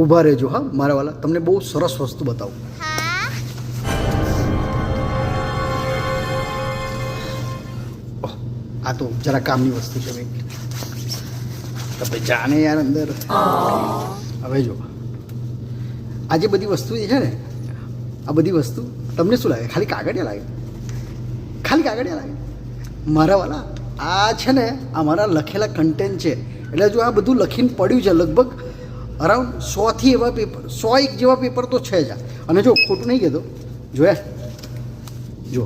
ઊભા રહેજો હા મારા વાલા, તમને બહુ સરસ વસ્તુ બતાવું. આ તો જરા કામની વસ્તુ છે ભાઈ. તમે જાને યાર અંદર. હવે જો આ જે બધી વસ્તુ છે ને, આ બધી વસ્તુ તમને શું લાગે? ખાલી કાગળિયા લાગે? ખાલી કાગળિયા લાગે? મારા વાલા આ છે ને આ મારા લખેલા કન્ટેન્ટ છે. એટલે જો આ બધું લખીને પડ્યું છે લગભગ અરાઉન્ડ 100થી એવા પેપર, 101 જેવા પેપર તો છે જ. અને જો ખોટું નહીં કહેતો, જોયા જો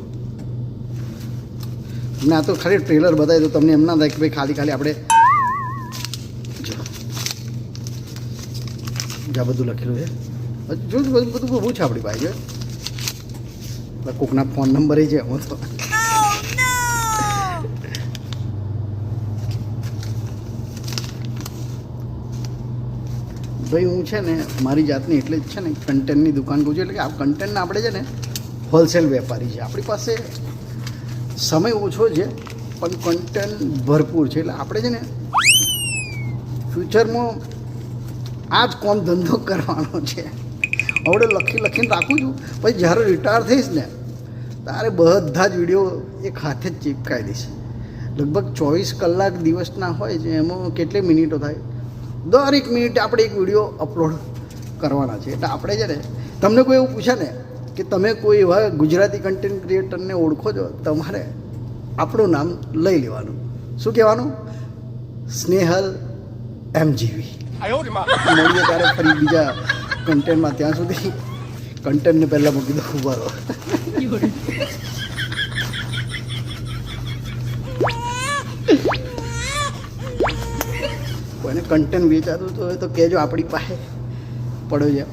તમને આ તો ખાલી ટ્રેલર બતાવી દો, તમને એમ ના થાય કે ભાઈ ખાલી ખાલી આપણે જ્યાં બધું લખેલું છે. જો બધું બહુ છે આપણી પાસે. કોકના ફોન નંબર છે હું તો ભાઈ હું છે ને મારી જાતની એટલે જ છે ને કન્ટેન્ટની દુકાન કહું છું. એટલે કે આ કન્ટેન્ટના આપણે છે ને હોલસેલ વેપારી છે. આપણી પાસે સમય ઓછો છે પણ કન્ટેન્ટ ભરપૂર છે. એટલે આપણે છે ને ફ્યુચરમાં આ જ કોમ ધંધો કરવાનો છે. હવે લખીને રાખું છું, પછી જ્યારે રિટાયર થઈશ ને તારે બધા જ વિડીયો એક હાથે જ ચીપકાઈ દઈશ. લગભગ 24 કલાક દિવસના હોય છે, એમાં કેટલી મિનિટો થાય? દરેક મિનિટે આપણે એક વિડીયો અપલોડ કરવાના છે. એટલે આપણે છે ને તમને કોઈ એવું પૂછે ને કે તમે કોઈ એવા ગુજરાતી કન્ટેન્ટ ક્રિએટરને ઓળખો છો, તમારે આપણું નામ લઈ લેવાનું. શું કહેવાનું? સ્નેહલ MGV. મળીએ ત્યારે ફરી બીજા કન્ટેન્ટમાં. ત્યાં સુધી કન્ટેન્ટને પહેલાં મૂકી દો. ઉભા રહો. કોઈને કન્ટેન્ટ વેચાતું તો હોય તો કહેજો, આપણી પાસે પડ્યો છે.